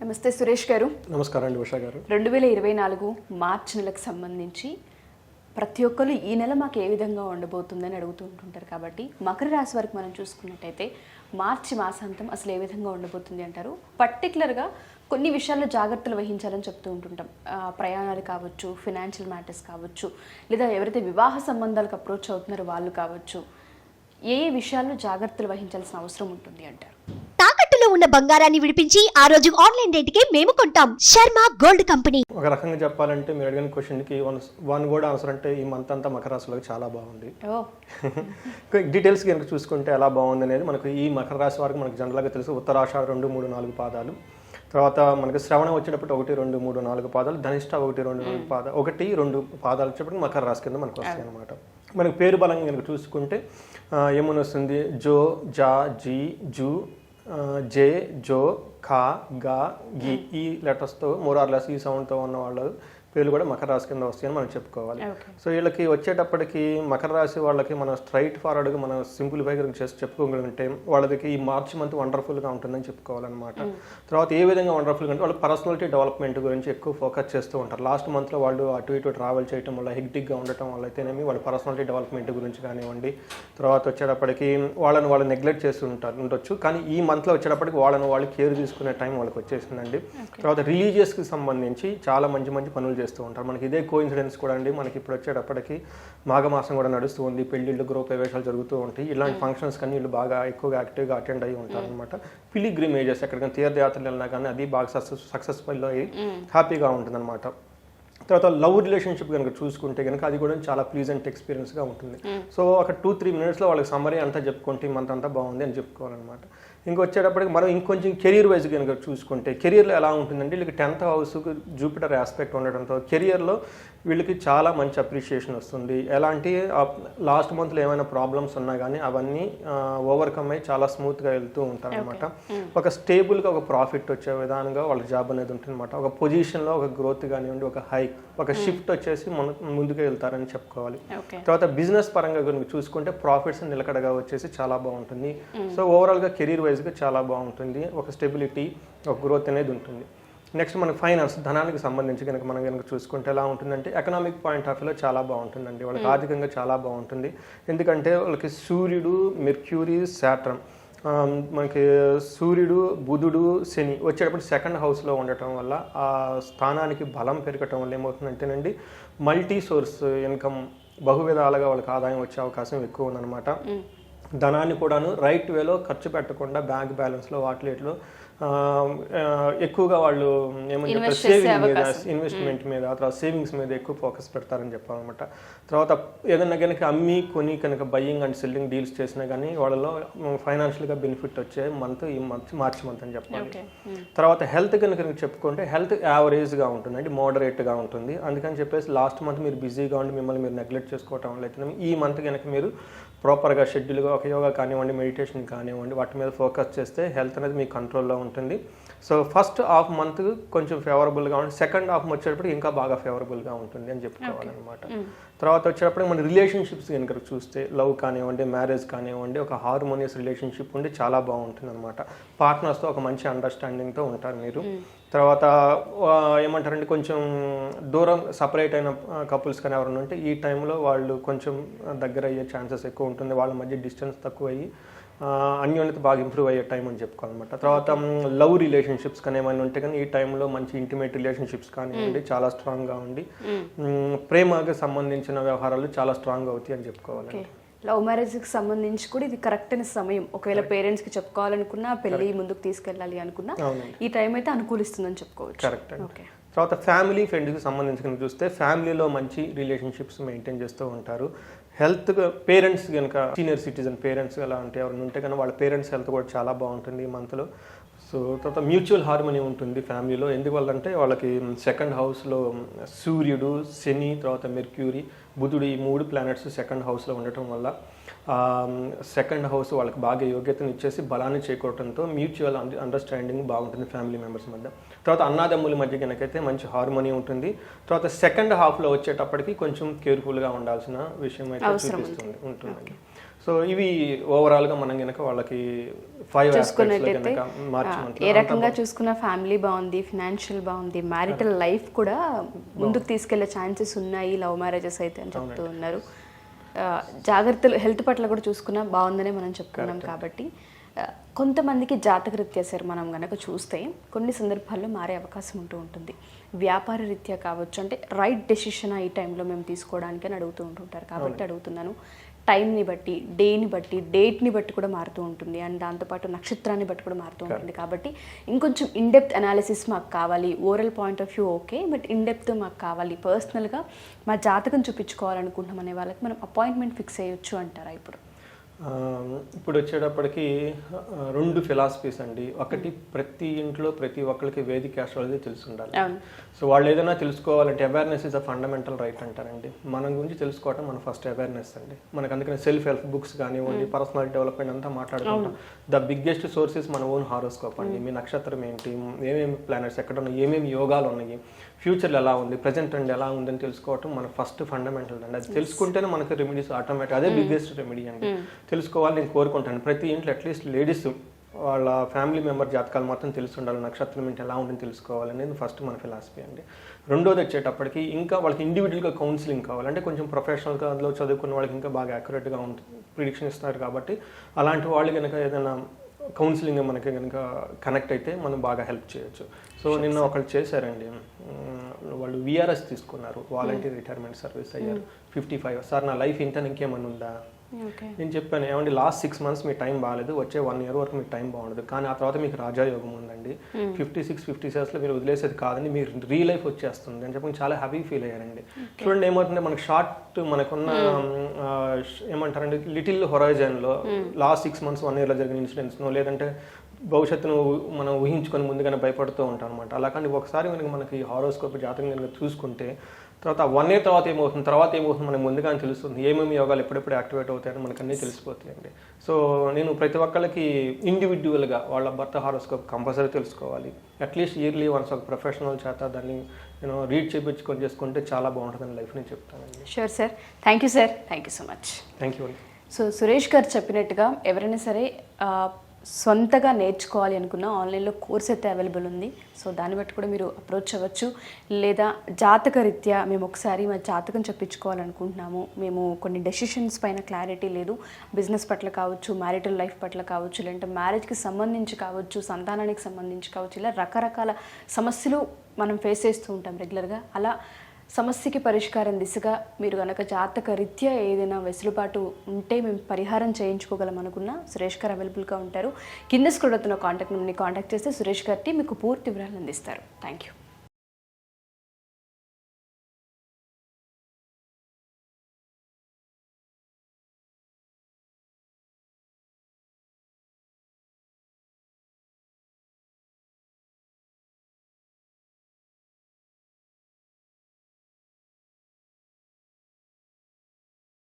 నమస్తే సురేష్ గారు. నమస్కారం అండి ఉషా గారు. 2024 మార్చి నెలకు సంబంధించి ప్రతి ఒక్కరు ఈ నెల మాకు ఏ విధంగా ఉండబోతుందని అడుగుతూ ఉంటుంటారు. కాబట్టి మకర రాశి వరకు మనం చూసుకున్నట్టయితే మార్చి మాసాంతం అసలు ఏ విధంగా ఉండబోతుంది అంటారు? పర్టికులర్గా కొన్ని విషయాల్లో జాగ్రత్తలు వహించాలని చెప్తూ ఉంటుంటాం. ప్రయాణాలు కావచ్చు, ఫినాన్షియల్ మ్యాటర్స్ కావచ్చు, లేదా ఎవరైతే వివాహ సంబంధాలకు అప్రోచ్ అవుతున్నారో వాళ్ళు కావచ్చు, ఏ విషయాల్లో జాగ్రత్తలు వహించాల్సిన అవసరం ఉంటుంది అంటారు? తాకట్టులో ఉన్న బంగారాన్ని విడిపించి ఆ రోజు ఆన్లైన్ రేటుకే మేము కొంటాం. Sharma gold company. ఒక రకంగా చెప్పాలంటే మీరు అడిగిన క్వశ్చన్కి వన్ వర్డ్ ఆన్సర్ అంటే ఈ మంత్ అంతా మకర రాశిలోకి చాలా బాగుంది. డీటెయిల్స్ కనుక చూసుకుంటే ఎలా బాగుంది అనేది మనకు ఈ మకర రాశి వరకు మనకు జనరల్గా తెలుసు. ఉత్తరాషాఢ 2, 3, 4 పాదాలు, తర్వాత మనకి శ్రవణం వచ్చేటప్పుడు 1, 2, 3, 4 పాదాలు, ధనిష్ట 1, 2, 4 పాదాలు, 1, 2 పాదాలు వచ్చేటప్పుడు మకర రాశి కింద మనకు వస్తాయి అనమాట. మనకి పేరు బలంగా కనుక చూసుకుంటే ఏమని వస్తుంది? జో, జా, జీ, జూ, జే, జో, ఖా, గా, గి, ఈ లెటర్స్తో మోరార్లెస్ ఈ సౌండ్తో ఉన్న వాళ్ళు పేర్లు కూడా మకర రాశి కింద వస్తాయని మనం చెప్పుకోవాలి. సో వీళ్ళకి వచ్చేటప్పటికి మకర రాశి వాళ్ళకి మనం స్ట్రైట్ ఫార్వర్డ్గా మనం సింప్లిఫై చేసి చెప్పుకోగలిగితే వాళ్ళకి ఈ మార్చి మంత్ వండర్ఫుల్గా ఉంటుందని చెప్పుకోవాలన్నమాట. తర్వాత ఏ విధంగా వండర్ఫుల్గా అంటే వాళ్ళు పర్సనాలిటీ డెవలప్మెంట్ గురించి ఎక్కువ ఫోకస్ చేస్తూ ఉంటారు. లాస్ట్ మంత్లో వాళ్ళు అటు ఇటు ట్రావెల్ చేయడం వల్ల, హెక్టిక్గా ఉండటం వల్ల అయితేనేమి వాళ్ళ పర్సనాలిటీ డెవలప్మెంట్ గురించి కానివ్వండి, తర్వాత వచ్చేటప్పటికి వాళ్ళు నెగ్లెక్ట్ చేస్తూ ఉండొచ్చు. కానీ ఈ మంత్లో వచ్చేటప్పటికి వాళ్ళు కేర్ తీసుకునే టైం వాళ్ళకి వచ్చేసిందండి. తర్వాత రిలీజియస్కి సంబంధించి చాలా మంచి పనులు చేస్తూ ఉంటారు. మనకి ఇదే కోఇన్సిడెన్స్ కూడా అండి. మనకి ఇప్పుడు వచ్చేటప్పటికి మాఘమాసం కూడా నడుస్తూ ఉంది, పెళ్లిళ్ళు, గృహప్రవేశాలు జరుగుతూ ఉంటాయి. ఇలాంటి ఫంక్షన్స్ కానీ వీళ్ళు బాగా ఎక్కువగా యాక్టివ్గా అటెండ్ అయ్యి ఉంటారు అనమాట. పిలిగ్రిమేజెస్ ఎక్కడికైనా తీర్థయాత్రలు వెళ్ళినా కానీ అది బాగా సక్సెస్ఫుల్ అయ్యి హ్యాపీగా ఉంటుంది అనమాట. తర్వాత లవ్ రిలేషన్షిప్ కనుక చూసుకుంటే కనుక అది కూడా చాలా ప్లీజెంట్ ఎక్స్పీరియన్స్గా ఉంటుంది. సో ఒక 2-3 మినిట్స్లో వాళ్ళకి సమ్మరీ అంతా చెప్పుకుంటే మంత్ అంతా బాగుంది అని చెప్పుకోవాలన్నమాట. ఇంకొచ్చేటప్పటికి మనం ఇంకొంచెం కెరీర్ వైజ్ కనుక చూసుకుంటే కెరీర్లో ఎలా ఉంటుందంటే వీళ్ళకి 10th హౌస్ జూపిటర్ ఆస్పెక్ట్ ఉండడంతో కెరియర్లో వీళ్ళకి చాలా మంచి అప్రిషియేషన్ వస్తుంది. ఎలాంటి లాస్ట్ మంత్లో ఏమైనా ప్రాబ్లమ్స్ ఉన్నా కానీ అవన్నీ ఓవర్కమ్ అయ్యి చాలా స్మూత్గా వెళ్తూ ఉంటారు అనమాట. ఒక స్టేబుల్గా ఒక ప్రాఫిట్ వచ్చే విధానంగా వాళ్ళ జాబ్ అనేది ఉంటుంది అనమాట. ఒక పొజిషన్లో ఒక గ్రోత్ కానివ్వండి, ఒక హైక్, ఒక షిఫ్ట్ వచ్చేసి ముందుకు వెళ్తారని చెప్పుకోవాలి. తర్వాత బిజినెస్ పరంగా కనుక చూసుకుంటే ప్రాఫిట్స్ నిలకడగా వచ్చేసి చాలా బాగుంటుంది. సో ఓవరాల్గా కెరీర్ వైజ్గా చాలా బాగుంటుంది. ఒక స్టెబిలిటీ, ఒక గ్రోత్ అనేది ఉంటుంది. నెక్స్ట్ మనకి ఫైనాన్స్, ధనానికి సంబంధించి మనం కనుక చూసుకుంటే ఎలా ఉంటుందంటే ఎకనామిక్ పాయింట్ ఆఫ్ వ్యూలో చాలా బాగుంటుందండి. వాళ్ళకి ఆర్థికంగా చాలా బాగుంటుంది. ఎందుకంటే వాళ్ళకి సూర్యుడు, మెర్క్యూరీ, శాటర్న్, మనకి సూర్యుడు, బుధుడు, శని వచ్చేటప్పుడు 2nd హౌస్లో ఉండటం వల్ల ఆ స్థానానికి బలం పెరగటం వల్ల ఏమవుతుందంటేనండి మల్టీ సోర్స్ ఇన్కమ్, బహువిధాలుగా వాళ్ళకి ఆదాయం వచ్చే అవకాశం ఎక్కువ ఉందన్నమాట. ధనాన్ని కూడాను రైట్ వేలో ఖర్చు పెట్టకుండా బ్యాంక్ బ్యాలెన్స్లో వాటిలో ఎక్కువగా వాళ్ళు ఏమని చెప్తారు, సేవింగ్ మీద, ఇన్వెస్ట్మెంట్ మీద, తర్వాత సేవింగ్స్ మీద ఎక్కువ ఫోకస్ పెడతారని చెప్పాలన్నమాట. తర్వాత ఏదైనా కనుక అమ్మి కొని కనుక బయ్యింగ్ అండ్ సెల్లింగ్ డీల్స్ చేసినా కానీ వాళ్ళలో ఫైనాన్షియల్గా బెనిఫిట్ వచ్చే మంత్ ఈ మార్చి మంత్ అని చెప్పాలి. తర్వాత హెల్త్ కనుక చెప్పుకుంటే హెల్త్ యావరేజ్గా ఉంటుందండి, మోడరేట్గా ఉంటుంది. అందుకని చెప్పేసి లాస్ట్ మంత్ మీరు బిజీగా ఉండి మిమ్మల్ని మీరు నెగ్లెక్ట్ చేసుకోవటం వల్ల అయితే ఈ మంత్ కనుక మీరు ప్రాపర్గా షెడ్యూల్గా ఒక యోగా కానివ్వండి, మెడిటేషన్ కానివ్వండి, వాటి మీద ఫోకస్ చేస్తే హెల్త్ అనేది మీ కంట్రోల్లో ఉంటుంది. సో ఫస్ట్ హాఫ్ మంత్ కొంచెం ఫేవరబుల్గా ఉంటుంది, సెకండ్ హాఫ్ వచ్చేటప్పుడు ఇంకా బాగా ఫేవరబుల్గా ఉంటుంది అని చెప్పుకోవాలన్నమాట. తర్వాత వచ్చేటప్పుడు మన రిలేషన్షిప్స్ కనుక చూస్తే లవ్ కానివ్వండి, మ్యారేజ్ కానివ్వండి, ఒక హార్మోనియస్ రిలేషన్షిప్ ఉండి చాలా బాగుంటుంది అనమాట. పార్ట్నర్స్తో ఒక మంచి అండర్స్టాండింగ్తో ఉంటారు మీరు. తర్వాత ఏమంటారంటే కొంచెం దూరం సపరేట్ అయిన కపుల్స్ కానీ ఎవరైనా ఉంటే ఈ టైంలో వాళ్ళు కొంచెం దగ్గర అయ్యే ఛాన్సెస్ ఎక్కువ ఉంటుంది. వాళ్ళ మధ్య డిస్టెన్స్ తక్కువ అయ్యి అన్యోన్యత బాగా ఇంప్రూవ్ అయ్యే టైం అని చెప్పుకోవాలన్నమాట. తర్వాత లవ్ రిలేషన్షిప్స్ కానీ ఏమైనా ఉంటే కానీ ఈ టైంలో మంచి ఇంటిమేట్ రిలేషన్షిప్స్ కానివ్వండి చాలా స్ట్రాంగ్గా ఉండి ప్రేమకి సంబంధించిన వ్యవహారాలు చాలా స్ట్రాంగ్ అవుతాయి అని చెప్పుకోవాలండి. లవ్ మ్యారేజ్కి సంబంధించి కూడా ఇది కరెక్ట్ అయిన సమయం. ఒకవేళ పేరెంట్స్కి చెప్పుకోవాలనుకున్నా, పెళ్ళి ముందుకు తీసుకెళ్ళాలి అనుకున్నా ఈ టైం అయితే అనుకూలిస్తుందని చెప్పుకోవచ్చు. కరెక్ట్ అండి. తర్వాత ఫ్యామిలీ ఫ్రెండ్స్కి సంబంధించి చూస్తే ఫ్యామిలీలో మంచి రిలేషన్షిప్స్ మెయింటైన్ చేస్తూ ఉంటారు. హెల్త్, పేరెంట్స్ కనుక సీనియర్ సిటిజన్ పేరెంట్స్ ఎలా అంటే ఎవరైనా ఉంటే కనుక వాళ్ళ పేరెంట్స్ హెల్త్ కూడా చాలా బాగుంటుంది ఈ మంత్లో. సో తర్వాత మ్యూచువల్ హార్మనీ ఉంటుంది ఫ్యామిలీలో. ఎందువల్లంటే వాళ్ళకి 2nd హౌస్లో సూర్యుడు, శని, తర్వాత మెర్క్యూరీ, బుధుడు ఈ 3 ప్లానెట్స్ 2nd హౌస్లో ఉండటం వల్ల 2nd హౌస్ వాళ్ళకి బాగా యోగ్యతను ఇచ్చేసి బలాన్ని చేకూరడంతో మ్యూచువల్ అండర్స్టాండింగ్ బాగుంటుంది ఫ్యామిలీ మెంబర్స్ మధ్య. తర్వాత అన్నాదమ్ముల మధ్య కనుకైతే మంచి హార్మోనీ ఉంటుంది. తర్వాత 2nd హాఫ్లో వచ్చేటప్పటికి కొంచెం కేర్ఫుల్గా ఉండాల్సిన విషయం అయితే చూపిస్తుంది ఉంటుందండి. సో ఇవి ఓవరాల్గా మనం కనుక వాళ్ళకి 5 చూసుకున్నట్టయితే మార్చి ఏ రకంగా చూసుకున్న ఫ్యామిలీ బాగుంది, ఫినాన్షియల్ బాగుంది, మ్యారిటల్ లైఫ్ కూడా ముందుకు తీసుకెళ్లే ఛాన్సెస్ ఉన్నాయి లవ్ మ్యారేజెస్ అయితే అని చెప్తూ ఉన్నారు. జాగ్రత్తలు హెల్త్ పట్ల కూడా చూసుకున్నా బాగుందనే మనం చెప్పుకున్నాం. కాబట్టి కొంతమందికి జాతకరీత్యా సార్ మనం కనుక చూస్తే కొన్ని సందర్భాల్లో మారే అవకాశం ఉంటూ ఉంటుంది. వ్యాపార రీత్యా కావచ్చు, అంటే రైట్ డెసిషన్ ఈ టైంలో మేము తీసుకోవడానికి అని అడుగుతూ ఉంటుంటారు. కాబట్టి అడుగుతున్నాను, టైంని బట్టి, డేని బట్టి, డేట్ని బట్టి కూడా మారుతూ ఉంటుంది, అండ్ దాంతోపాటు నక్షత్రాన్ని బట్టి కూడా మారుతూ ఉంటుంది. కాబట్టి ఇంకొంచెం ఇన్డెప్త్ అనాలిసిస్ మాకు కావాలి. Oral point of view okay, but in depth మాకు కావాలి, పర్సనల్గా మా జాతకం చూపించుకోవాలనుకుంటున్నాం అనే వాళ్ళకి మనం అపాయింట్మెంట్ ఫిక్స్ అయ్యొచ్చు అంటారా? ఇప్పుడు వచ్చేటప్పటికి 2 ఫిలాసఫీస్ అండి. ఒకటి, ప్రతి ఇంట్లో ప్రతి ఒక్కరికి వేదిక ఆస్ట్రాలజీ తెలిసి ఉండాలి. సో వాళ్ళు ఏదైనా తెలుసుకోవాలంటే awareness is a fundamental right అంటారండి. మన గురించి తెలుసుకోవటం మన ఫస్ట్ అవేర్నెస్ అండి. మనకు అందుకని సెల్ఫ్ హెల్ప్ బుక్స్ కానివ్వండి, పర్సనల్ డెవలప్మెంట్ అంతా మాట్లాడుకుంటాం. ద బిగ్గెస్ట్ సోర్సెస్ మన ఓన్ హారోస్కోప్ అండి. మీ నక్షత్రం ఏంటి, ఏమేమి ప్లానెట్స్ ఎక్కడ ఉన్నాయి, ఏమేమి యోగాలు ఉన్నాయి, ఫ్యూచర్లో ఎలా ఉంది, ప్రజెంట్ ట్రెండ్ ఎలా ఉందని తెలుసుకోవటం మన ఫస్ట్ ఫండమెంటల్ అండి. అది తెలుసుకుంటేనే మనకు రెమెడీస్ ఆటోమేటిక్, అదే బిగ్గెస్ట్ రెమెడీ అండి. తెలుసుకోవాలి నేను కోరుకుంటాను. ప్రతి ఇంట్లో అట్లీస్ట్ లేడీస్ వాళ్ళ ఫ్యామిలీ మెంబర్ జాతకాలు మొత్తం తెలిసి ఉండాలి, నక్షత్రం ఏంటి ఎలా ఉందని తెలుసుకోవాలనేది ఫస్ట్ మన ఫిలాసఫీ అండి. రెండోది వచ్చేటప్పటికి ఇంకా వాళ్ళకి ఇండివిజువల్గా కౌన్సిలింగ్ కావాలి. అంటే కొంచెం ప్రొఫెషనల్గా అందులో చదువుకున్న వాళ్ళకి ఇంకా బాగా యాక్యురేట్గా ఉంటుంది, ప్రిడిక్షన్ ఇస్తారు. కాబట్టి అలాంటి వాళ్ళు కనుక ఏదైనా కౌన్సిలింగ్ మనకి కనుక కనెక్ట్ అయితే మనం బాగా హెల్ప్ చేయొచ్చు. సో నిన్న ఒకళ్ళు చేశారండి, వాళ్ళు విఆర్ఎస్ తీసుకున్నారు, వాలంటీర్ రిటైర్మెంట్ సర్వీస్ అయ్యారు. 55 సార్ నా లైఫ్ ఇంత ఇంకేమన్నా ఉందా? నేను చెప్పాను, ఏమండి లాస్ట్ 6 months మీ టైం బాగాలేదు, వచ్చే 1 year వరకు మీకు టైం బాగుండదు, కానీ ఆ తర్వాత మీకు రాజాయోగం ఉందండి. 56, 57లో మీరు వదిలేసేది కాదని మీరు లైఫ్ వచ్చేస్తుంది అని చెప్పి చాలా హ్యాపీ ఫీల్ అయ్యారండి. చూడండి ఏమవుతుంది, మనకు షార్ట్ మనకున్న ఏమంటారండి లిటిల్ హొరైజన్లో లాస్ట్ 6 months 1 yearలో జరిగిన ఇన్సిడెంట్స్నో లేదంటే భవిష్యత్తును మనం ఊహించుకొని ముందుగానే భయపడుతూ ఉంటాం అనమాట. అలా కానీ ఒకసారి మనకి హారోస్కోప్ జాతకం కనుక చూసుకుంటే తర్వాత 1 year తర్వాత ఏమవుతుంది మనకు ముందుగానే తెలుస్తుంది. ఏమేమి యోగాలు ఎప్పుడెప్పుడు యాక్టివేట్ అవుతాయని మనకు అన్నీ తెలిసిపోతాయండి. సో నేను ప్రతి ఒక్కళ్ళకి ఇండివిజువల్గా వాళ్ళ భర్త హారోస్కోప్ కంపల్సరీ తెలుసుకోవాలి. అట్లీస్ట్ ఇయర్లీ వన్స్ ఒక ప్రొఫెషనల్ చేత దాన్ని రీడ్ చేయించుకొని చేసుకుంటే చాలా బాగుంటుందని లైఫ్ నేను చెప్తానండి. Sure sir, thank you sir, thank you so much. Thank you అండి. సో సురేష్ గారు చెప్పినట్టుగా ఎవరైనా సరే సొంతగా నేర్చుకోవాలి అనుకున్న ఆన్లైన్లో కోర్స్ అయితే అవైలబుల్ ఉంది. సో దాన్ని బట్టి కూడా మీరు అప్రోచ్ అవ్వచ్చు. లేదా జాతక రీత్యా మేము ఒకసారి మా జాతకం చెప్పించుకోవాలనుకుంటున్నాము, మేము కొన్ని డెసిషన్స్ పైన క్లారిటీ లేదు, బిజినెస్ పట్ల కావచ్చు, మ్యారిటల్ లైఫ్ పట్ల కావచ్చు, లేదంటే మ్యారేజ్కి సంబంధించి కావచ్చు, సంతానానికి సంబంధించి కావచ్చు, ఇలా రకరకాల సమస్యలు మనం ఫేస్ చేస్తూ ఉంటాం రెగ్యులర్గా. అలా సమస్యకి పరిష్కారం దిశగా మీరు కనుక జాతక రీత్యా ఏదైనా వెసులుబాటు ఉంటే మేము పరిహారం చేయించుకోగలం అనుకున్నా సురేష్ గారు అవైలబుల్గా ఉంటారు. కింద స్క్రోల్ అవుతున్న కాంటాక్ట్ నెంబర్ని కాంటాక్ట్ చేస్తే సురేష్ గారి మీకు పూర్తి వివరాలు అందిస్తారు. Thank you.